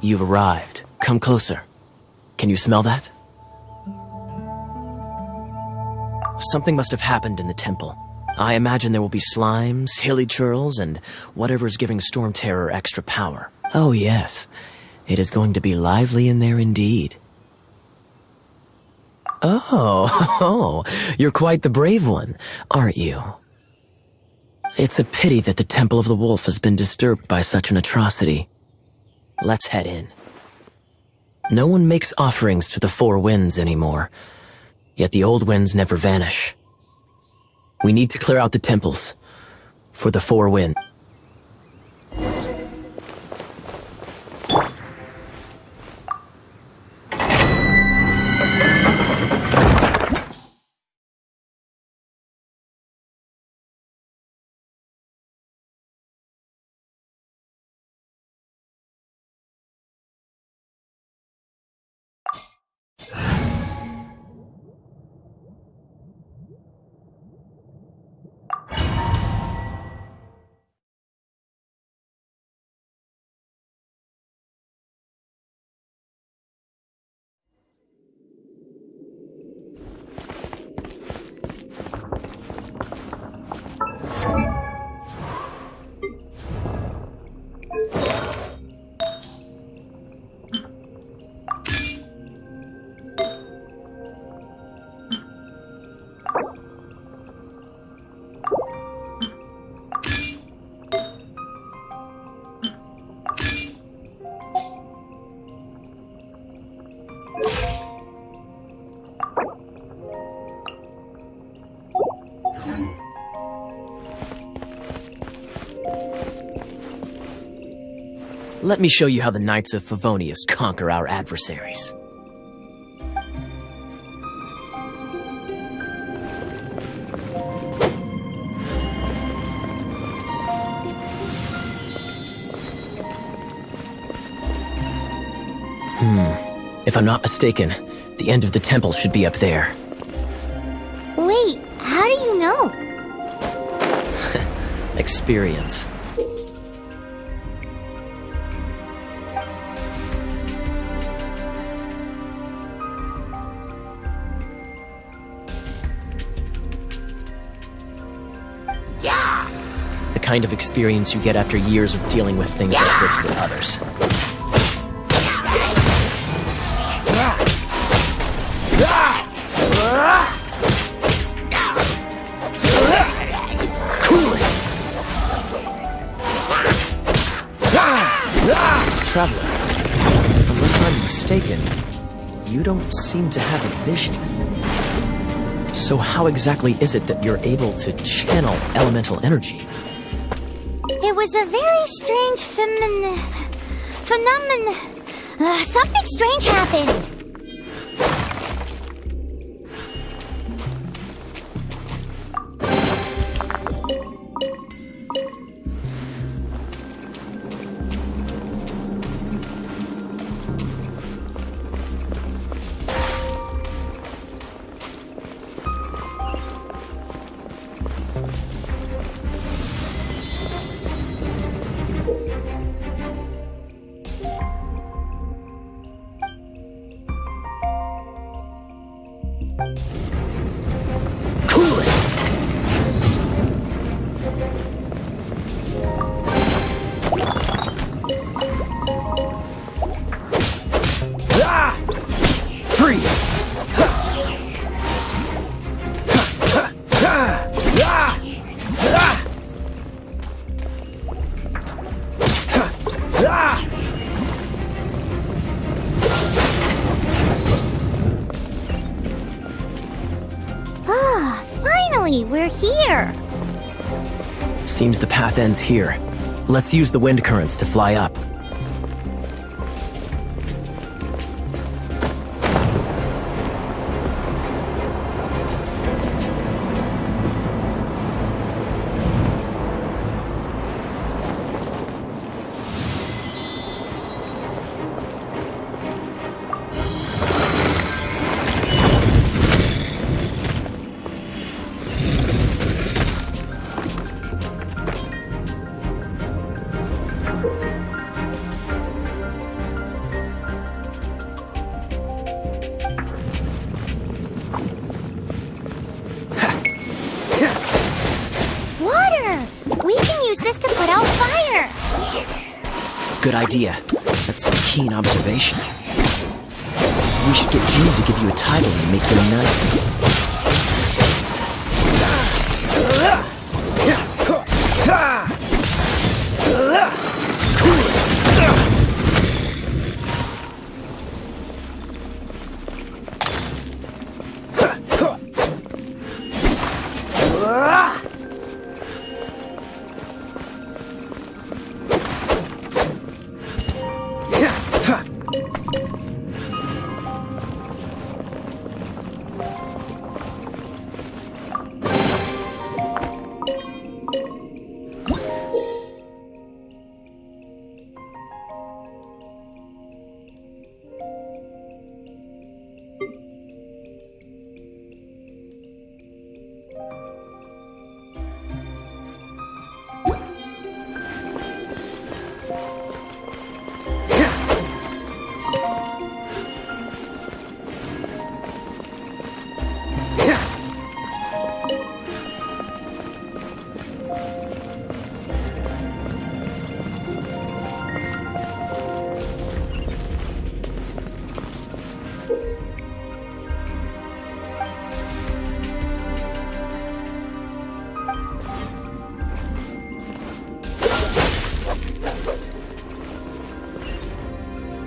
You've arrived. Come closer. Can you smell that? Something must have happened in the temple. I imagine there will be slimes, hilly churls, and whatever's giving Storm Terror extra power. Oh yes, it is going to be lively in there indeed. Oh, you're quite the brave one, aren't you? It's a pity that the Temple of the Wolf has been disturbed by such an atrocity. Let's head in. No one makes offerings to the Four Winds anymore, yet the old winds never vanish. We need to clear out the temples for the Four Winds. Let me show you how the Knights of Favonius conquer our adversaries. If I'm not mistaken, the end of the temple should be up there. Wait, how do you know? Experience. The kind of experience you get after years of dealing with things like this for others. Traveler, unless I'm mistaken, you don't seem to have a vision. So how exactly is it that you're able to channel elemental energy? It was a very strange phenomenon. Something strange happened. We're here. Seems the path ends here. Let's use the wind currents to fly up. Good idea. That's some keen observation. We should get June to give you a title and make you a knight.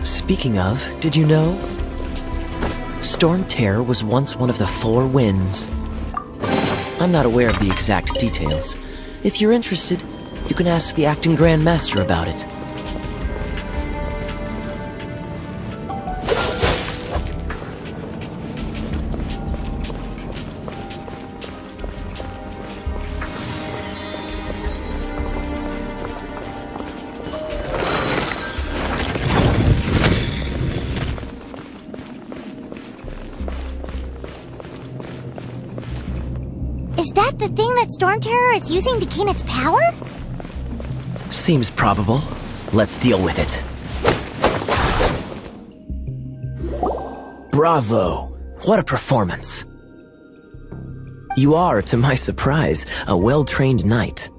Speaking of, did you know? Storm Terror was once one of the 4 winds. I'm not aware of the exact details. If you're interested, you can ask the acting Grand Master about it. Is that the thing that Storm Terror is using to gain its power? Seems probable. Let's deal with it. Bravo! What a performance. You are, to my surprise, a well-trained knight.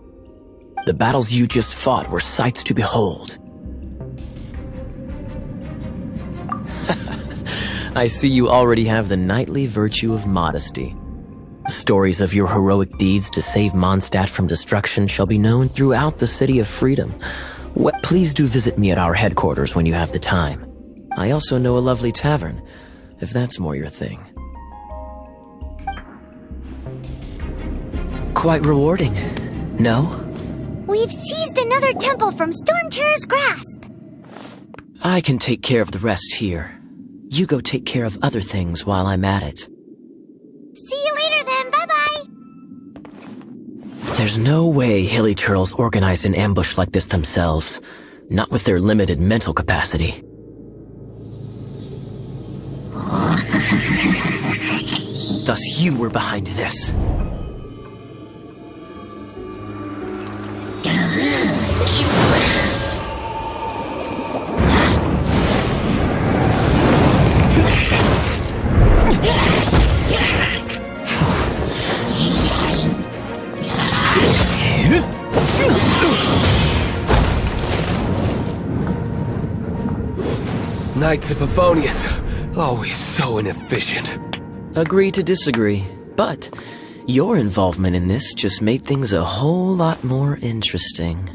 The battles you just fought were sights to behold. I see you already have the knightly virtue of modesty. Stories of your heroic deeds to save Mondstadt from destruction shall be known throughout the City of Freedom. Please do visit me at our headquarters when you have the time. I also know a lovely tavern, if that's more your thing. Quite rewarding, no? We've seized another temple from Storm Terror's grasp. I can take care of the rest here. You go take care of other things while I'm at it. See you later then, bye-bye! There's no way Hilly Turtles organized an ambush like this themselves. Not with their limited mental capacity. Thus you were behind this. Knights of Favonius, always so inefficient. Agree to disagree, but your involvement in this just made things a whole lot more interesting.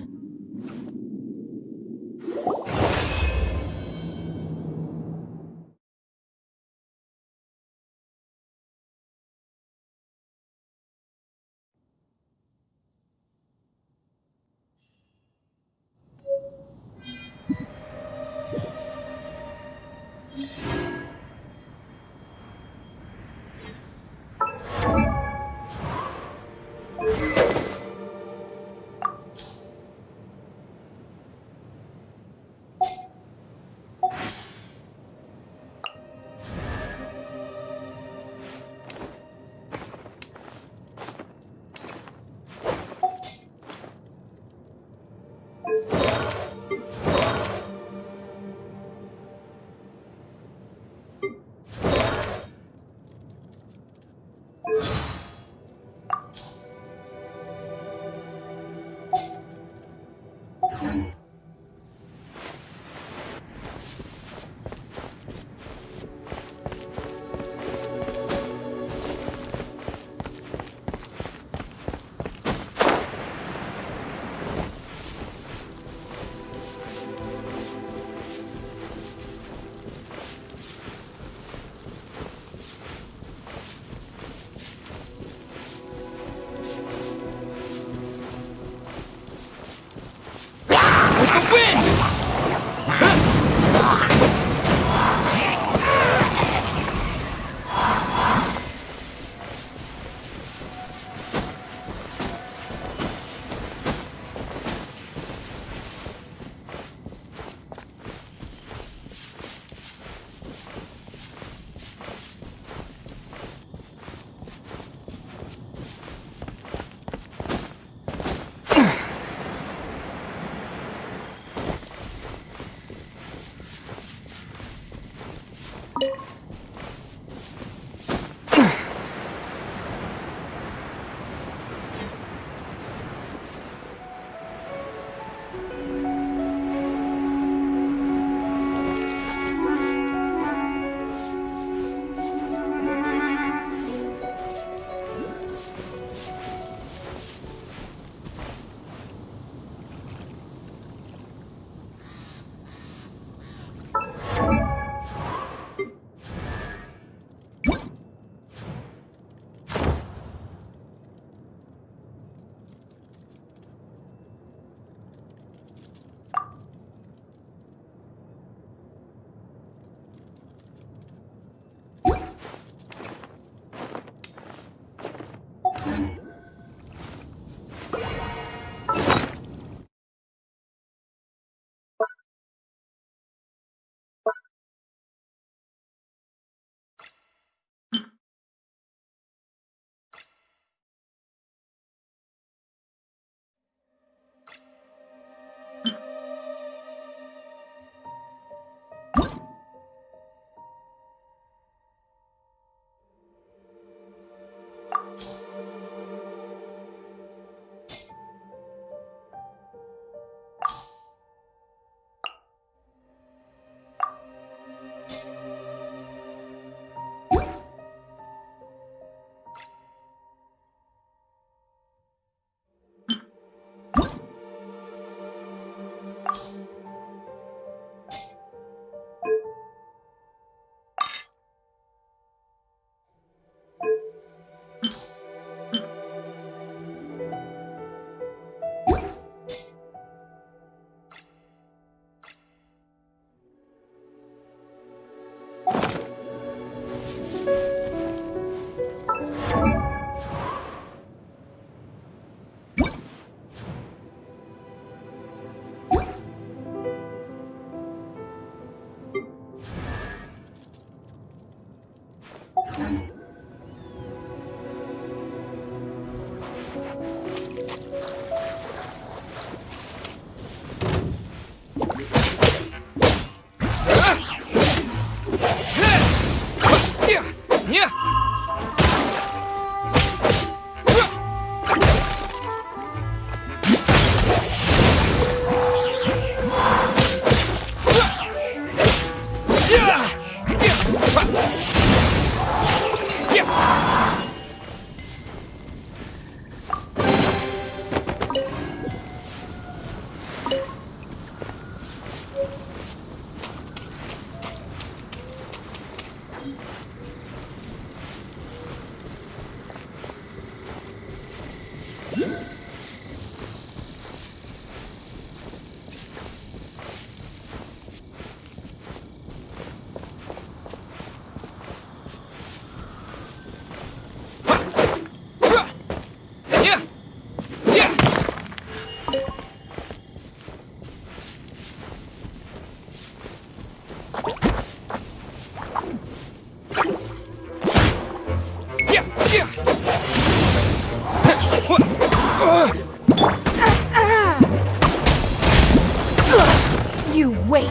You wait!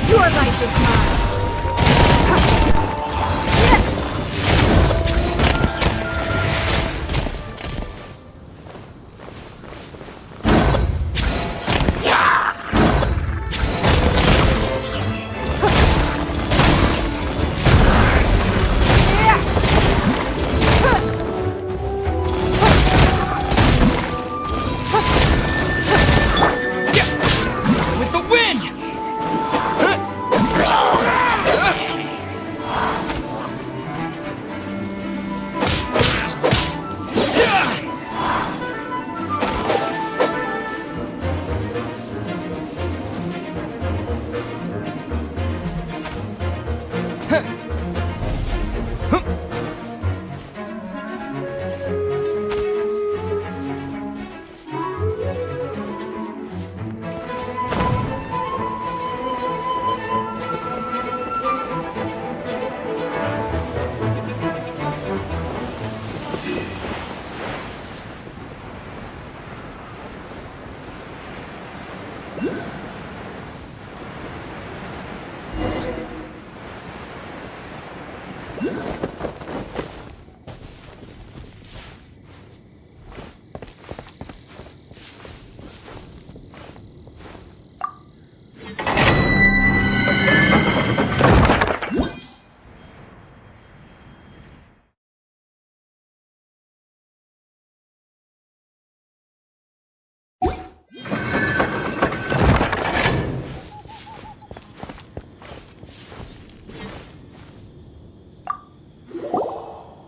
Your life is mine! With the wind!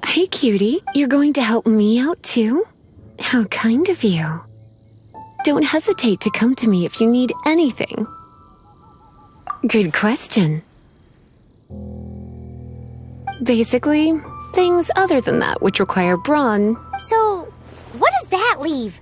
Hey, cutie. You're going to help me out, too? How kind of you. Don't hesitate to come to me if you need anything. Good question. Basically, things other than that which require brawn. So, what does that leave?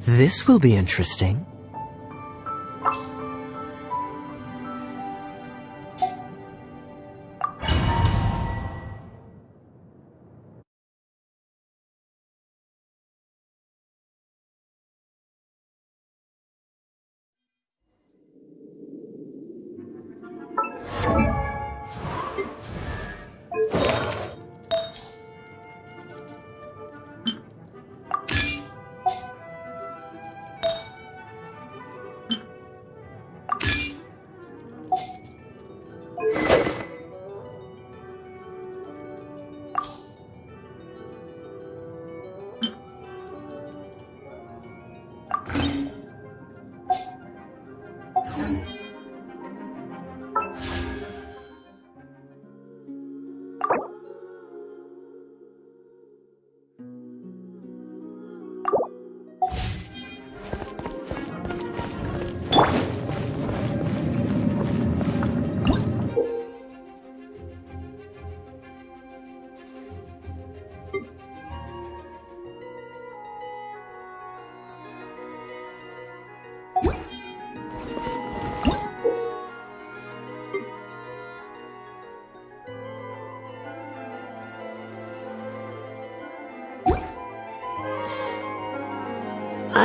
This will be interesting.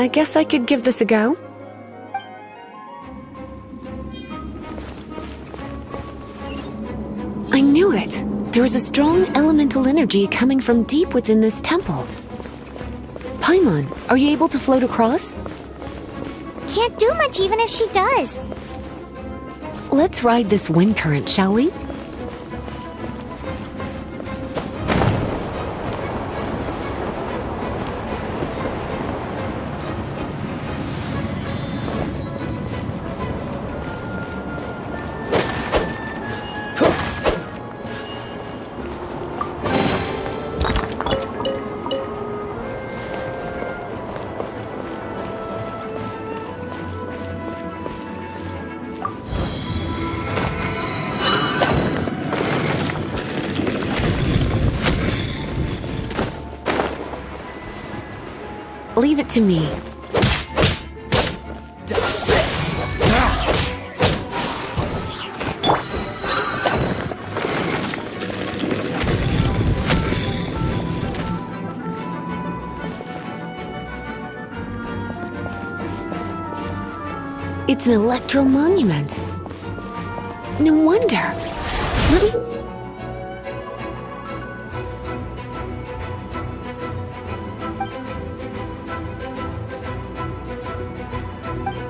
I guess I could give this a go. I knew it! There is a strong elemental energy coming from deep within this temple. Paimon, are you able to float across? Can't do much even if she does. Let's ride this wind current, shall we? Leave it to me. It's an electro monument. No wonder. Let me...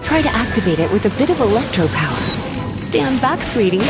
Try to activate it with a bit of electro power. Stand back, sweetie.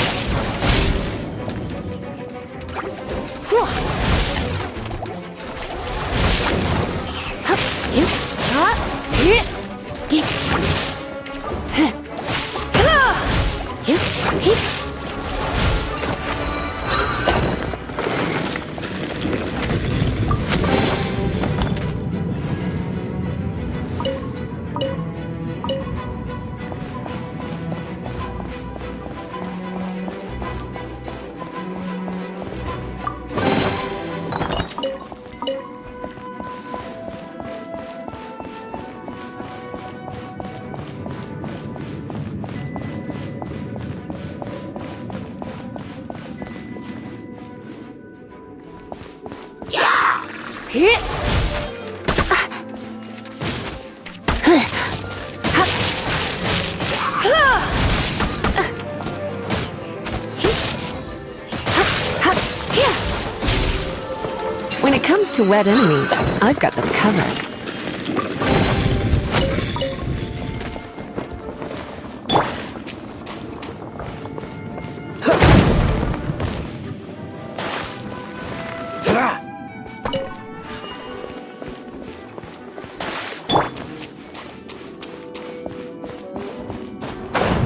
When it comes to wet enemies, I've got them covered.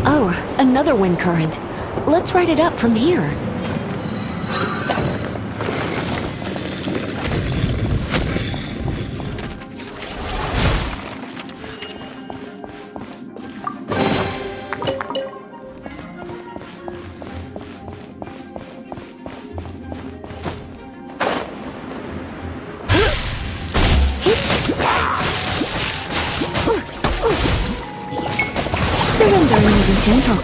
Oh, another wind current. Let's ride it up from here. Surrendering is gentle.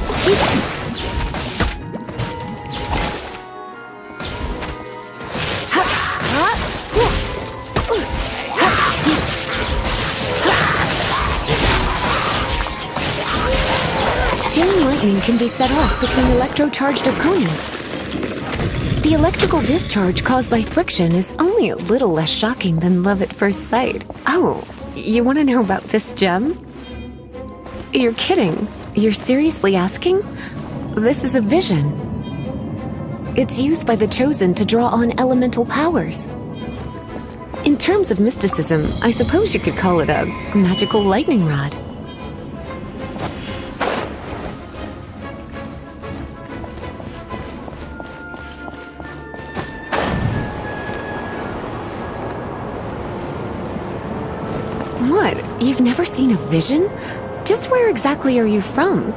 Chain lightning can be set off between electro-charged opponents. The electrical discharge caused by friction is only a little less shocking than love at first sight. Oh, you want to know about this gem? You're kidding. You're seriously asking? This is a vision. It's used by the Chosen to draw on elemental powers. In terms of mysticism, I suppose you could call it a magical lightning rod. What? You've never seen a vision? Just where exactly are you from?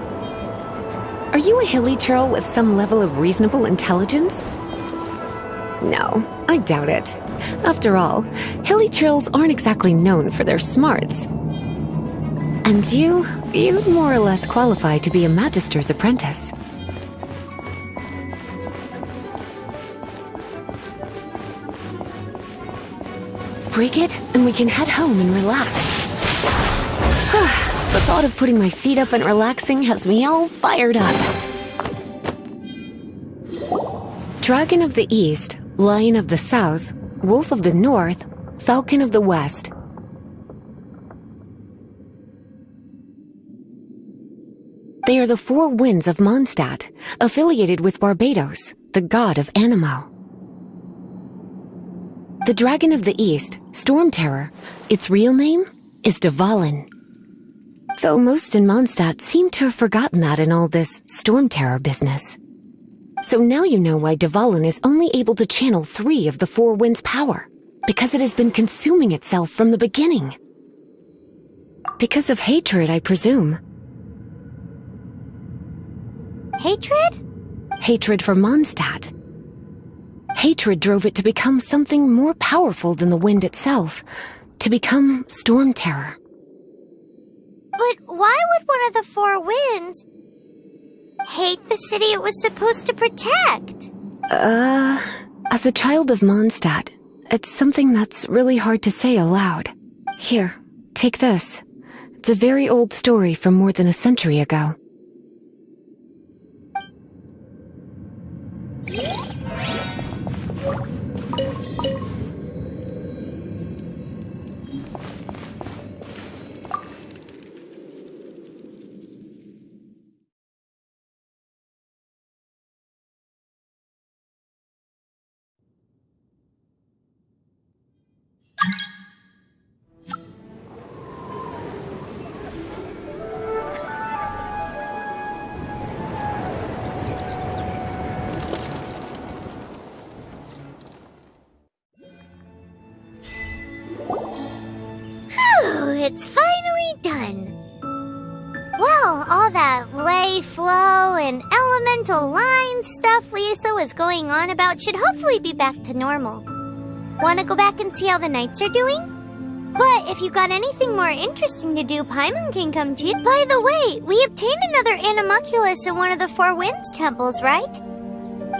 Are you a hilly churl with some level of reasonable intelligence? No, I doubt it. After all, hilly churls aren't exactly known for their smarts. And you'd more or less qualify to be a magister's apprentice. Break it, and we can head home and relax. The thought of putting my feet up and relaxing has me all fired up. Dragon of the East, Lion of the South, Wolf of the North, Falcon of the West. They are the four winds of Mondstadt, affiliated with Barbados, the god of Anemo. The Dragon of the East, Storm Terror, its real name is Dvalin. Though most in Mondstadt seem to have forgotten that in all this Storm Terror business. So now you know why Dvalin is only able to channel 3 of the 4 winds' power. Because it has been consuming itself from the beginning. Because of hatred, I presume. Hatred? Hatred for Mondstadt. Hatred drove it to become something more powerful than the wind itself. To become Storm Terror. But why would one of the 4 winds hate the city it was supposed to protect? As a child of Mondstadt, it's something that's really hard to say aloud. Here, take this. It's a very old story from more than a century ago. It's finally done. Well, all that lay, flow, and elemental line stuff Lisa was going on about should hopefully be back to normal. Want to go back and see how the knights are doing? But if you got anything more interesting to do, Paimon can come too. By the way, we obtained another animalculus in one of the 4 Winds temples, right?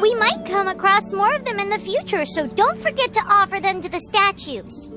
We might come across more of them in the future, so don't forget to offer them to the statues.